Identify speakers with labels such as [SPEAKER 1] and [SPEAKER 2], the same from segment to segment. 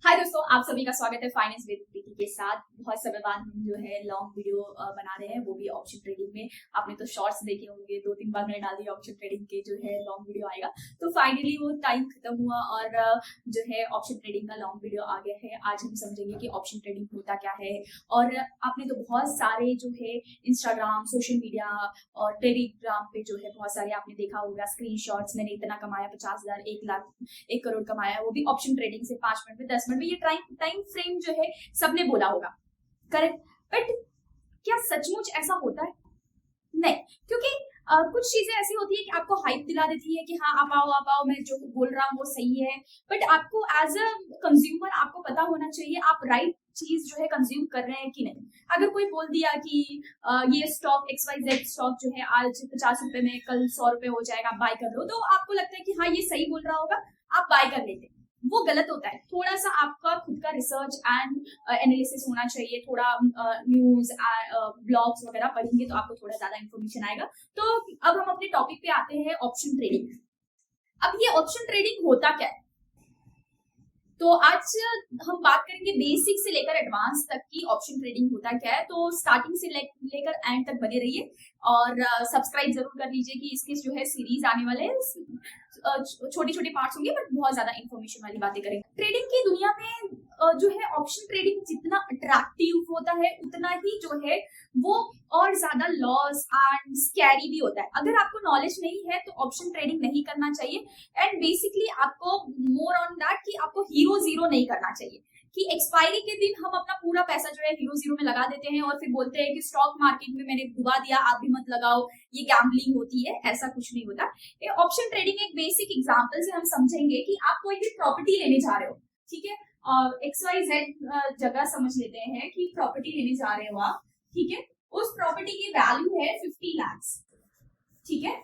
[SPEAKER 1] हाय दोस्तों, आप सभी का स्वागत है फाइनेंस विद प्रीति के साथ। बहुत समय बाद हम जो है लॉन्ग वीडियो बना रहे हैं, वो भी ऑप्शन ट्रेडिंग में। आपने तो शॉर्ट्स देखे होंगे, 2-3 बार मैंने डाल दिया ऑप्शन ट्रेडिंग के जो है लॉन्ग वीडियो आएगा। तो फाइनली वो टाइम खत्म हुआ और जो है ऑप्शन ट्रेडिंग का लॉन्ग वीडियो आ गया है। आज हम समझेंगे कि ऑप्शन ट्रेडिंग होता क्या है। और आपने तो बहुत सारे जो है इंस्टाग्राम, सोशल मीडिया और टेलीग्राम पे जो है बहुत सारे आपने देखा होगा स्क्रीनशॉट्स, मैंने इतना कमाया, 50,000, 1 लाख, 1 करोड़ कमाया, वो भी ऑप्शन ट्रेडिंग से 5 मिनट में, 10 मिनट में। ये टाइम फ्रेम जो है सबने बोला होगा, करेक्ट। बट क्या सचमुच ऐसा होता है? नहीं, क्योंकि कुछ चीजें ऐसी होती है कि आपको हाइप दिला देती है कि हाँ आप आओ, मैं जो बोल रहा हूँ वो सही है। बट आपको एज अ कंज्यूमर आपको पता होना चाहिए आप राइट चीज जो है कंज्यूम कर रहे हैं कि नहीं। अगर कोई बोल दिया कि ये स्टॉक XYZ स्टॉक जो है आज 50 रुपए में, कल 100 रुपए हो जाएगा, आप बाय कर लो, तो आपको लगता है कि हाँ ये सही बोल रहा होगा, आप बाय कर लेते। वो गलत होता है। थोड़ा सा आपका खुद का रिसर्च एंड एनालिसिस होना चाहिए। थोड़ा न्यूज ब्लॉग्स वगैरह पढ़ेंगे तो आपको थोड़ा ज्यादा इन्फॉर्मेशन आएगा। तो अब हम अपने टॉपिक पे आते हैं, ऑप्शन ट्रेडिंग। अब ये ऑप्शन ट्रेडिंग होता क्या है? तो आज हम बात करेंगे बेसिक से लेकर एडवांस तक की ऑप्शन ट्रेडिंग होता क्या है। तो स्टार्टिंग से लेकर एंड तक बने रहिए और सब्सक्राइब जरूर कर लीजिए कि इसके जो है सीरीज आने वाले हैं। छोटी छोटी पार्ट्स होंगे बट बहुत ज्यादा इंफॉर्मेशन वाली बातें करेंगे। ट्रेडिंग की दुनिया में जो है ऑप्शन ट्रेडिंग जितना अट्रैक्टिव होता है उतना ही जो है वो और ज्यादा लॉस एंड स्कैरी भी होता है। अगर आपको नॉलेज नहीं है तो ऑप्शन ट्रेडिंग नहीं करना चाहिए। एंड बेसिकली आपको मोर ऑन दैट कि आपको हीरो जीरो नहीं करना चाहिए कि एक्सपायरी के दिन हम अपना पूरा पैसा जो है हीरो जीरो में लगा देते हैं और फिर बोलते हैं कि स्टॉक मार्केट में मैंने डुबा दिया, आप भी मत लगाओ, ये गैम्बलिंग होती है। ऐसा कुछ नहीं होता। ऑप्शन ट्रेडिंग एक बेसिक एग्जांपल से हम समझेंगे कि आप कोई भी प्रॉपर्टी लेने जा रहे हो, ठीक है, XYZ जगह समझ लेते हैं कि प्रॉपर्टी लेने जा रहे हो आप, ठीक है। उस प्रॉपर्टी की वैल्यू है 50 लाख, ठीक है।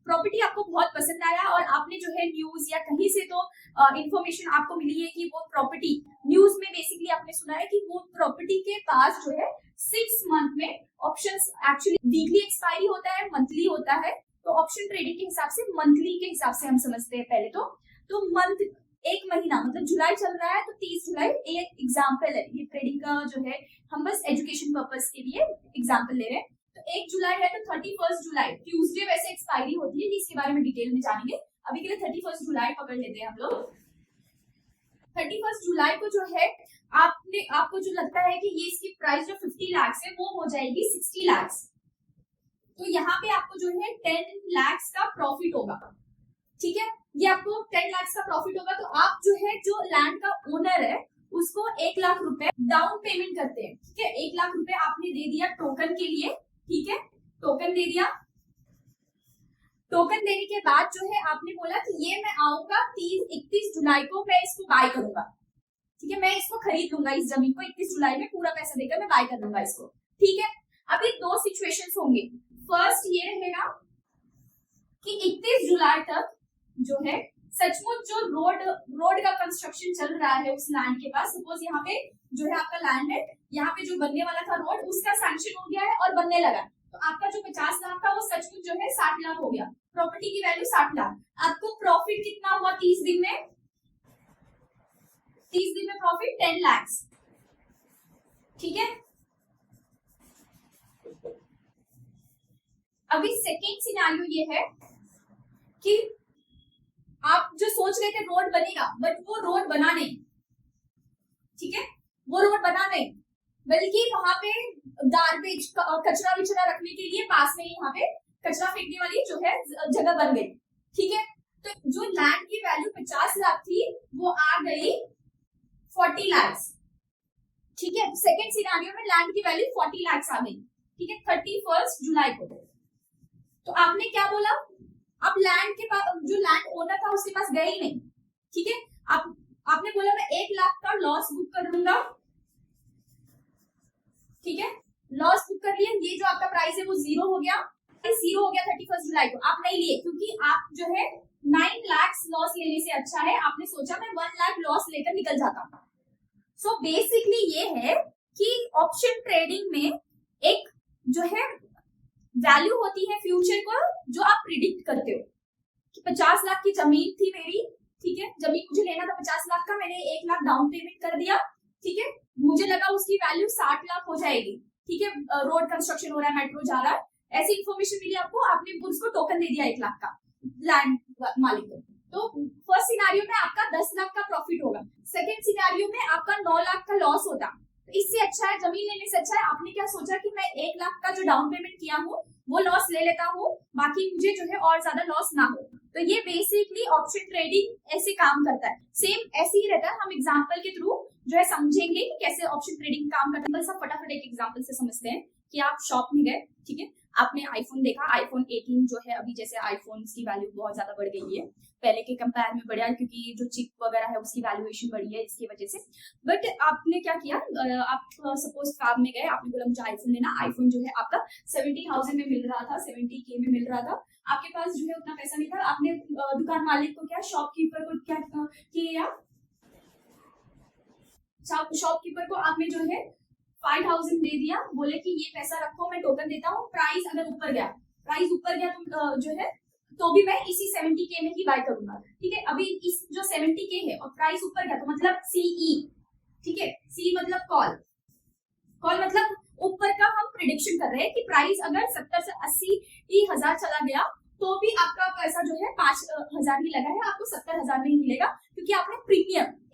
[SPEAKER 1] प्रॉपर्टी आपको बहुत पसंद आया और आपने जो है न्यूज या कहीं से तो इंफॉर्मेशन आपको मिली है कि वो प्रॉपर्टी, न्यूज में बेसिकली आपने सुना है कि वो प्रॉपर्टी के पास जो है 6 मंथ में ऑप्शंस, एक्चुअली वीकली एक्सपायरी होता है, मंथली होता है। तो ऑप्शन ट्रेडिंग के हिसाब से मंथली के हिसाब से हम समझते हैं पहले तो मंथ, एक महीना मतलब जुलाई चल रहा है तो 30 जुलाई एक एग्जाम्पल है। ये ट्रेडिंग का जो है हम बस एजुकेशन पर्पस के लिए एग्जाम्पल ले रहे हैं। तो 1 जुलाई है तो 31 जुलाई ट्यूसडे वैसे एक्सपायरी होती है, इसके बारे में डिटेल में जानेंगे। अभी के लिए 31 जुलाई पकड़ लेते हैं हम लोग। 31 जुलाई को जो है आपको जो लगता है कि ये इसकी प्राइस जो 50 लाख है वो हो जाएगी 60 लाख। तो यहाँ पे आपको जो है 10 लाख का प्रॉफिट होगा, ठीक है। ये आपको 10 लाख का प्रॉफिट होगा। तो आप जो है जो लैंड का ओनर है उसको 1 लाख रुपए डाउन पेमेंट करते हैं, ठीक है। 1 लाख रुपए आपने दे दिया टोकन के लिए, ठीक है, टोकन दे दिया। टोकन देने के बाद जो है आपने बोला कि ये मैं आऊंगा 31 जुलाई को मैं इसको बाय करूंगा, ठीक है, मैं इसको खरीद लूंगा, इस जमीन को 31 जुलाई में पूरा पैसा देकर मैं बाय कर लूंगा इसको, ठीक है। अभी 2 सिचुएशंस होंगे। फर्स्ट ये रहेगा कि 31 जुलाई तक जो है सचमुच जो रोड का कंस्ट्रक्शन चल रहा है उस लैंड के पास, सपोज यहाँ पे जो है आपका लैंड है, यहाँ पे जो बनने वाला था रोड उसका सैंक्शन हो गया है और बनने लगा, तो आपका जो 50 लाख था वो सचमुच जो है 60 लाख हो गया। प्रॉपर्टी की वैल्यू 60 लाख। आपको प्रॉफिट कितना हुआ 30 दिन में? 30 दिन में प्रॉफिट 10 लाख, ठीक है। अभी सेकेंड सिनेरियो ये है कि आप जो सोच रहे थे रोड बनेगा बट वो रोड बना नहीं, ठीक है, वो रोड बना नहीं, बल्कि वहां पे गार्बेज कचरा विचरा रखने के लिए पास में ही यहाँ पे कचरा फेंकने वाली जो है जगह बन गई, ठीक है। तो जो लैंड की वैल्यू 50 लाख थी वो आ गई 40 लाख, ठीक है। सेकेंड सिनेरियो में लैंड की वैल्यू 40 लाख आ गई, ठीक है, 31 जुलाई को। तो आपने क्या बोला? अब लैंड के पास जो लैंड ओनर था उसके पास गए ही नहीं, ठीक है। आपने बोला मैं 1 लाख का लॉस बुक कर लूंगा, ठीक है, लॉस बुक कर लिया। ये जो आपका प्राइस है वो जीरो हो गया 31 जुलाई को। आप नहीं लिए क्योंकि आप जो है 9 लाख लॉस लेने से अच्छा है आपने सोचा मैं 1 लाख लॉस लेकर निकल जाता हूँ। सो बेसिकली ये है कि ऑप्शन ट्रेडिंग में एक जो है वैल्यू होती है फ्यूचर को जो आप प्रिडिक्ट करते हो कि 50 लाख की जमीन थी मेरी, ठीक है, जमीन मुझे लेना था 50 लाख का, मैंने 1 लाख डाउन पेमेंट कर दिया, ठीक है, मुझे लगा उसकी वैल्यू 60 लाख हो जाएगी, ठीक है, रोड कंस्ट्रक्शन हो रहा है, मेट्रो जा रहा है, ऐसी इन्फॉर्मेशन मिली आपको, आपने उसको टोकन दे दिया 1 लाख का लैंड मालिक को, तो फर्स्ट सिनेरियो में आपका 10 लाख का प्रॉफिट होगा, सेकेंड सिनेरियो में आपका 9 लाख का लॉस होता। तो इससे अच्छा है, जमीन लेने से अच्छा है आपने क्या सोचा कि मैं 1 लाख का जो डाउन पेमेंट किया हूँ वो लॉस ले लेता हूँ, बाकी मुझे जो है और ज्यादा लॉस ना हो। तो ये बेसिकली ऑप्शन ट्रेडिंग ऐसे काम करता है, सेम ऐसे ही रहता है। हम एग्जांपल के थ्रू जो है समझेंगे कि कैसे ऑप्शन ट्रेडिंग काम करता है। बस आप फटाफट एक एग्जांपल से समझते हैं कि आप शॉप में गए, ठीक है, आपने आईफोन देखा, आईफोन 18 जो है अभी जैसे आईफोन की वैल्यू बहुत ज्यादा बढ़ गई है, पहले के कंपेयर में बढ़िया, क्योंकि जो चिप वगैरह है उसकी वैल्यूएशन बढ़ी है इसकी वजह से। बट आपने क्या किया, आप सपोज फैब में गए, आपने बोला मुझे आईफोन लेना, आईफोन जो है आपका 70,000 में मिल रहा था, 70K में मिल रहा था, आपके पास जो है उतना पैसा नहीं था, आपने दुकान मालिक को क्या, शॉपकीपर को क्या किया, शॉपकीपर को आपने जो है 5,000 दे दिया, बोले कि ये पैसा रखो, मैं टोकन देता हूँ, प्राइस अगर ऊपर गया, प्राइस ऊपर गया तो जो है तो भी मैं इसी 70K में ही बाय करूंगा, ठीक है। अभी इस जो 70K है और प्राइस ऊपर गया तो मतलब CE, ठीक है, C मतलब कॉल, कॉल मतलब ऊपर का हम प्रिडिक्शन कर रहे हैं कि प्राइस अगर 70 से 80,000 चला गया तो भी आपका पैसा जो है 5,000 ही लगा है, आपको 70,000 नहीं मिलेगा, क्योंकि आपने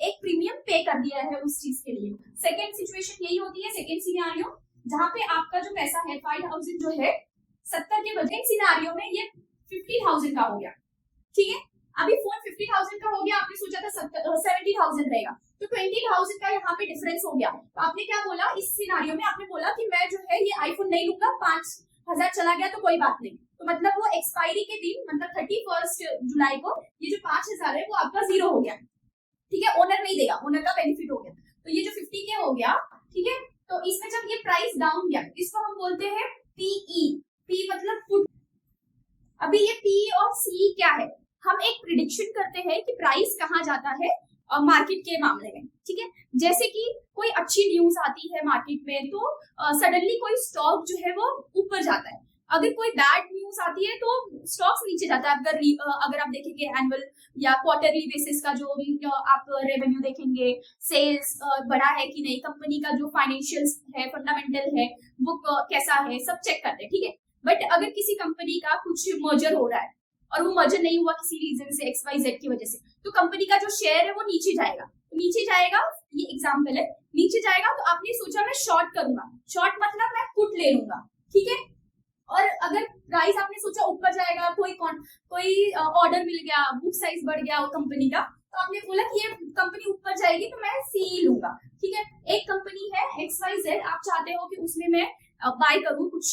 [SPEAKER 1] एक प्रीमियम पे कर दिया है उस चीज के लिए। सेकेंड सिचुएशन यही होती है, सेकेंड सिनेरियो, जहां पे आपका जो पैसा है 5,000 जो है 70 के बजाय सिनेरियो में ये 50,000 का हो गया, ठीक है। अभी फोन 50,000 का हो गया, आपने सोचा था 70,000 रहेगा, तो 20,000 का यहाँ पे डिफरेंस हो गया। तो आपने क्या बोला इस सिनेरियो में, आपने बोला कि मैं जो है ये आईफोन नहीं लूंगा, 5,000 चला गया तो कोई बात नहीं। तो मतलब वो एक्सपायरी के दिन, मतलब 31 जुलाई को ये जो 5,000 है वो आपका जीरो हो गया, ठीक है, ओनर नहीं देगा, ओनर का बेनिफिट हो गया। तो ये जो 50K हो गया, ठीक है, तो इसमें जब ये प्राइस डाउन गया, इसको हम बोलते हैं PE, P मतलब पुट। अभी ये P और C क्या है, हम एक प्रिडिक्शन करते हैं कि प्राइस कहाँ जाता है मार्केट के मामले में, ठीक है। जैसे कि कोई अच्छी न्यूज आती है मार्केट में तो सडनली कोई स्टॉक जो है वो ऊपर जाता है, अगर कोई बैड न्यूज आती है तो स्टॉक्स नीचे जाता है। अगर आप देखेंगे एनुअल या क्वार्टरली बेसिस का जो आप रेवेन्यू देखेंगे, सेल्स बढ़ा है कि नहीं, कंपनी का जो फाइनेंशियल है, फंडामेंटल है, वो कैसा है, सब चेक करते हैं, ठीक है। बट अगर किसी कंपनी का कुछ मर्जर हो रहा है और वो मर्जर नहीं हुआ किसी रीजन से, XYZ की वजह से, तो कंपनी का जो शेयर है वो नीचे जाएगा, नीचे जाएगा, ये एग्जांपल है, नीचे जाएगा तो आपने सोचा मैं शॉर्ट करूंगा, शॉर्ट मतलब मैं पुट ले लूंगा, ठीक है। और अगर प्राइस आपने सोचा ऊपर जाएगा, कोई ऑर्डर मिल गया, बुक साइज बढ़ गया वो कंपनी का, तो आपने बोला कि ये कंपनी ऊपर जाएगी तो मैं CE लूंगा, ठीक है। एक कंपनी है XYZ, आप चाहते हो कि उसमें मैं बाय करूं, कुछ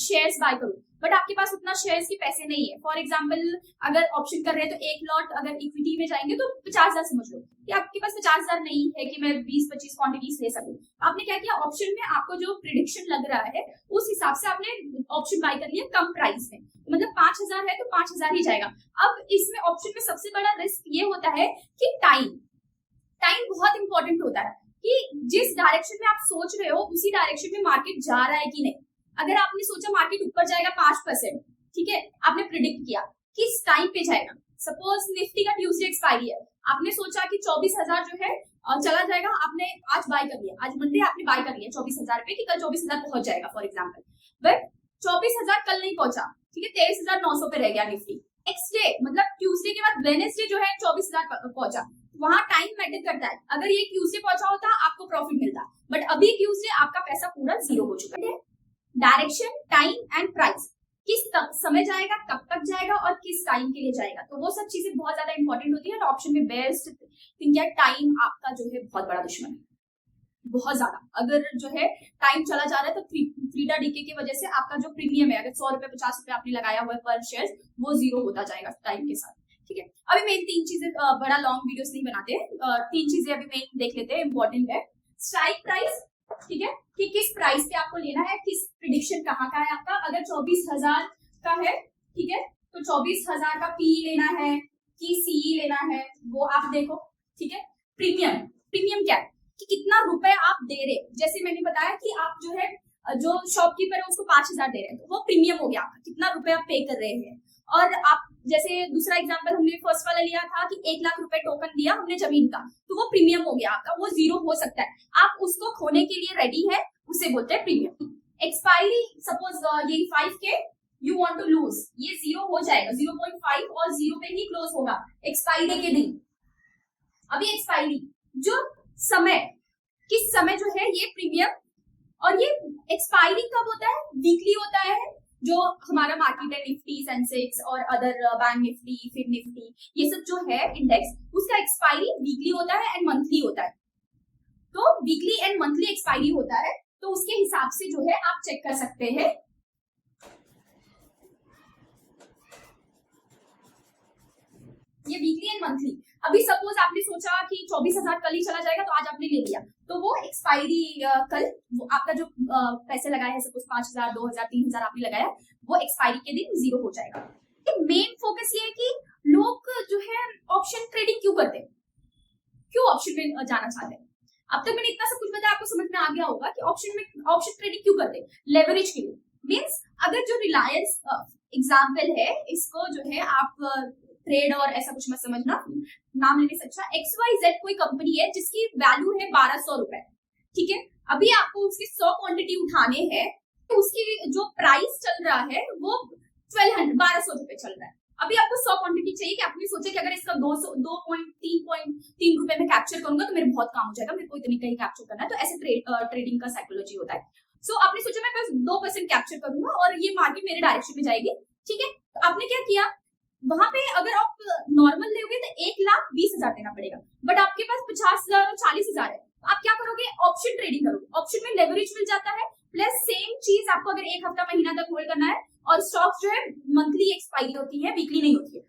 [SPEAKER 1] शेयर्स बाय करूं, बट आपके पास उतना शेयर्स के पैसे नहीं है। फॉर एग्जांपल अगर ऑप्शन कर रहे हैं तो एक लॉट अगर इक्विटी में जाएंगे तो 50,000 समझ लो कि आपके पास 50,000 नहीं है कि मैं 20-25 क्वांटिटीज ले सकूं। आपने क्या किया, ऑप्शन में आपको जो प्रिडिक्शन लग रहा है उस हिसाब से आपने ऑप्शन बाय कर लिया कम प्राइस में, मतलब 5,000 है तो 5,000 ही जाएगा। अब इसमें ऑप्शन में सबसे बड़ा रिस्क ये होता है कि टाइम बहुत इंपॉर्टेंट होता है कि जिस डायरेक्शन में आप सोच रहे हो उसी डायरेक्शन में मार्केट जा रहा है कि नहीं। अगर आपने सोचा मार्केट ऊपर जाएगा 5%, ठीक है, आपने प्रिडिक्ट किया किस टाइम पे जाएगा, सपोज निफ्टी का ट्यूसडे एक्सपायरी है, आपने सोचा कि 24,000 जो है चला जाएगा, आपने आज बाय कर लिया, आज मंडे आपने बाय कर लिया 24,000 पे कि कल 24,000 पहुंच जाएगा फॉर एग्जाम्पल, बट 24,000 कल नहीं पहुंचा, ठीक है, 23,900 पे रह गया निफ्टी। नेक्स्ट डे मतलब ट्यूसडे के बाद वेडनेसडे जो है 24,000 पहुंचा, वहां टाइम मैटर करता है। अगर ये ट्यूसडे पहुंचा होता आपको प्रॉफिट मिलता, बट अभी ट्यूसडे आपका पैसा पूरा जीरो हो चुका है। डायरेक्शन, टाइम एंड प्राइस, किस समय जाएगा, कब तक जाएगा और किस टाइम के लिए जाएगा, तो वो सब चीजें बहुत ज्यादा इंपॉर्टेंट होती है। और ऑप्शन में बेस्ट थिंग है, टाइम आपका जो है बहुत बड़ा दुश्मन है, बहुत ज्यादा। अगर जो है टाइम चला जा रहा है तो थ्रीटा डीके की वजह से आपका जो प्रीमियम है, अगर 100 रुपए 50 रुपए आपने लगाया हुआ है पर शेयर, वो जीरो होता जाएगा टाइम के साथ, ठीक है। अभी मेन 3 चीजें, बड़ा लॉन्ग वीडियोस नहीं बनाते, 3 चीजें अभी मेन देख लेते हैं, इंपॉर्टेंट है। स्ट्राइक प्राइस, ठीक है, कि किस प्राइस पे आपको लेना है, किस प्रिडिक्शन कहाँ का है आपका। अगर 24,000 का है, ठीक है, तो 24,000 का PE लेना है कि CE लेना है, वो आप देखो, ठीक है। प्रीमियम क्या है कि कितना रुपए आप दे रहे, जैसे मैंने बताया कि आप जो है जो शॉपकीपर है उसको 5,000 दे रहे हैं, तो वो प्रीमियम हो गया आपका, कितना रुपए आप पे कर रहे हैं। और आप जैसे दूसरा एग्जांपल हमने फर्स्ट वाला लिया था कि 1 लाख रुपए टोकन दिया हमने जमीन का, तो वो प्रीमियम हो गया आपका, वो जीरो हो सकता है, आप उसको खोने के लिए रेडी है, उसे बोलते हैं प्रीमियम। एक्सपायरी सपोज ये 5K you want to lose, ये जीरो हो जाएगा, 0.5 और जीरो पे ही क्लोज होगा एक्सपायरी के दिन। अभी एक्सपायरी जो समय, किस समय जो है ये प्रीमियम, और ये एक्सपायरी कब होता है, वीकली होता है। जो हमारा मार्केट है निफ्टी, सेंसेक्स और अदर बैंक निफ्टी, फिर निफ्टी, ये सब जो है इंडेक्स, उसका एक्सपायरी वीकली होता है एंड मंथली होता है। तो वीकली एंड मंथली एक्सपायरी होता है, तो उसके हिसाब से जो है आप चेक कर सकते हैं। ये वीकली एंड मंथली। अभी सपोज आपने सोचा कि 24,000 कल ही चला जाएगा, तो आज आपने ले लिया, तो वो एक्सपायरी कल, वो आपका जो पैसे लगाए हैं, सपोज 5,000, 2,000, 3,000 आपने लगाया, वो एक्सपायरी के दिन जीरो हो जाएगा। मेन फोकस ये है कि लोग जो है ऑप्शन ट्रेडिंग क्यों करते हैं, क्यों ऑप्शन में जाना चाहते हैं। अब तक मैंने इतना सब कुछ बताया, आपको समझ में आ गया होगा कि ऑप्शन ट्रेडिंग क्यों करते हैं, लेवरेज के लिए। मीन्स अगर जो रिलायंस एग्जाम्पल है, इसको जो है आप ट्रेड और ऐसा कुछ मत समझना, नाम लेने से अच्छा, XYZ कोई कंपनी है जिसकी वैल्यू है 1,200 रुपए, ठीक है। अभी आपको उसकी 100 क्वांटिटी उठाने हैं, तो उसकी जो प्राइस चल रहा है वो 1,200 रुपए चल रहा है। अभी आपको 100 क्वांटिटी चाहिए, कि आपने सोचा कि अगर इसका 2.3 रुपए में कैप्चर करूंगा तो मेरे बहुत काम हो जाएगा, मेरे को इतनी कहीं कैप्चर करना है। तो ऐसे ट्रेडिंग का साइकोलॉजी होता है। सो आपने सोचा मैं बस 2% कैप्चर करूंगा और ये मार्केट मेरे डायरेक्शन में जाएगी, ठीक है। तो आपने क्या किया, वहां पे अगर आप नॉर्मल लोगे तो 1,20,000 देना पड़ेगा, बट आपके पास 50,000 और 40,000 है, आप क्या करोगे, ऑप्शन ट्रेडिंग करोगे। ऑप्शन में लेवरेज मिल जाता है, प्लस सेम चीज आपको अगर 1 हफ्ता महीना तक होल्ड करना है, और स्टॉक्स जो है मंथली एक्सपायरी होती है, वीकली नहीं होती है।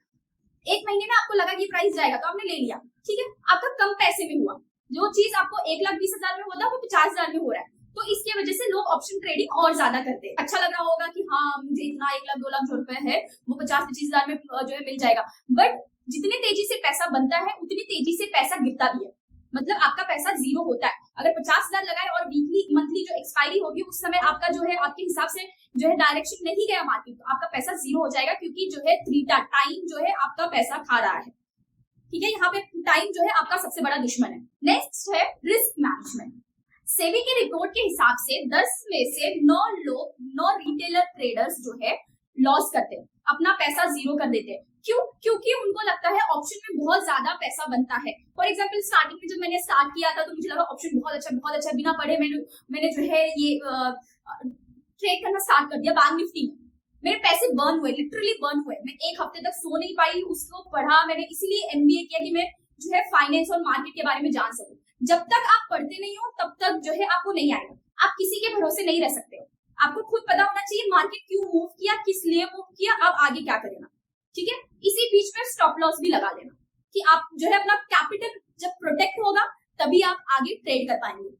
[SPEAKER 1] 1 महीने में आपको लगा कि प्राइस जाएगा तो आपने ले लिया, ठीक है, आपका कम पैसे में हुआ। जो चीज आपको 1,20,000 में होता है वो 50,000 में हो रहा है, तो इसकी वजह से लोग ऑप्शन ट्रेडिंग और ज्यादा करते हैं। अच्छा लग रहा होगा कि हाँ मुझे इतना 1 लाख 2 लाख जो रुपए है वो 50-25,000 में जो है मिल जाएगा, बट जितने तेजी से पैसा बनता है उतनी तेजी से पैसा गिरता भी है। मतलब आपका पैसा जीरो होता है। अगर 50,000 लगाए और वीकली मंथली जो एक्सपायरी होगी उस समय आपका जो है आपके हिसाब से जो है डायरेक्शन नहीं गया मार्केट, तो आपका पैसा जीरो हो जाएगा, क्योंकि जो है थ्रीटा टाइम जो है आपका पैसा खा रहा है, ठीक है। यहाँ पे टाइम जो है आपका सबसे बड़ा दुश्मन है। नेक्स्ट है रिस्क मैनेजमेंट। सेबी के रिपोर्ट के हिसाब से 10 में से 9 रिटेलर ट्रेडर्स जो है लॉस करते हैं, अपना पैसा जीरो कर देते हैं। क्यों? क्योंकि उनको लगता है ऑप्शन में बहुत ज्यादा पैसा बनता है। फॉर एग्जांपल स्टार्टिंग में जब मैंने स्टार्ट किया था तो मुझे लगा ऑप्शन बहुत अच्छा, बिना पढ़े मैंने जो है ये ट्रेड करना स्टार्ट कर दिया बैंक निफ्टी में। मेरे पैसे बर्न हुए, लिटरली बर्न हुए। मैं 1 हफ्ते तक सो नहीं पाई, उसको पढ़ा मैंने, इसीलिए MBA किया कि मैं जो है फाइनेंस और मार्केट के बारे में जान सकूं। जब तक आप पढ़ते नहीं हो तब तक जो है आपको नहीं आएगा। आप किसी के भरोसे नहीं रह सकते हो, आपको खुद पता होना चाहिए मार्केट क्यों मूव किया, किस लिए मूव किया, अब आगे क्या करना, ठीक है। इसी बीच में स्टॉप लॉस भी लगा लेना कि आप जो है अपना कैपिटल जब प्रोटेक्ट होगा तभी आप आगे ट्रेड कर पाएंगे।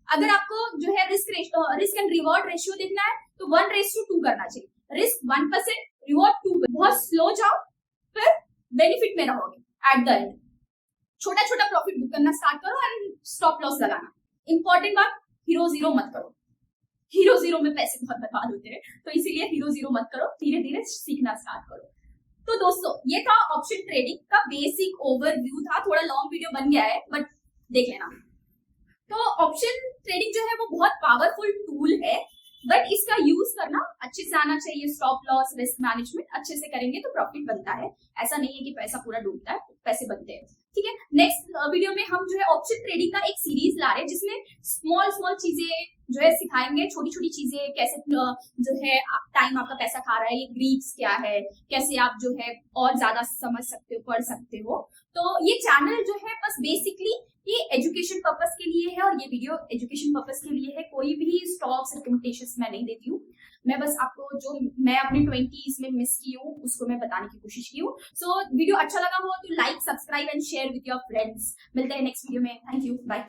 [SPEAKER 1] अगर आपको जो है रिस्क एंड रिवॉर्ड रेशियो देखना है तो 1:2 करना चाहिए। Risk 1%, reward 2%। बहुत स्लो जाओ, फिर बेनिफिट में रहोगे एट द एंड। छोटा छोटा प्रॉफिट बुक करना स्टार्ट करो एंड स्टॉप लॉस लगाना। इंपॉर्टेंट बात, हीरो जीरो मत करो। हीरो जीरो में पैसे बहुत बर्बाद होते हैं, तो इसीलिए हीरो जीरो मत करो, धीरे धीरे सीखना स्टार्ट करो। तो दोस्तों ये था ऑप्शन ट्रेडिंग का बेसिक ओवरव्यू था। थोड़ा लॉन्ग वीडियो बन गया है बट देख लेना। तो ऑप्शन ट्रेडिंग जो है वो बहुत पावरफुल टूल है, बट इसका यूज करना अच्छे से आना चाहिए। स्टॉप लॉस, रिस्क मैनेजमेंट अच्छे से करेंगे तो प्रॉफिट बनता है। ऐसा नहीं है कि पैसा पूरा डूबता है, पैसे बनते हैं, ठीक है। नेक्स्ट वीडियो में हम जो है ऑप्शन ट्रेडिंग का एक सीरीज ला रहे हैं जिसमें स्मॉल चीजें जो है सिखाएंगे, छोटी छोटी चीजें, कैसे जो है टाइम आपका पैसा खा रहा है, ये ग्रीड्स क्या है, कैसे आप जो है और ज्यादा समझ सकते हो, पढ़ सकते हो। तो ये चैनल जो है बस बेसिकली ये एजुकेशन पर्पस के लिए है और ये वीडियो एजुकेशन पर्पस के लिए है। कोई भी स्टॉक्स रिकमेंडेशंस मैं नहीं देती हूँ, मैं बस आपको जो मैं अपने 20s में मिस की हूँ उसको मैं बताने की कोशिश की हूँ। सो वीडियो अच्छा लगा हो तो like, subscribe and share with your friends. मिलते हैं नेक्स्ट वीडियो में। Thank you, bye.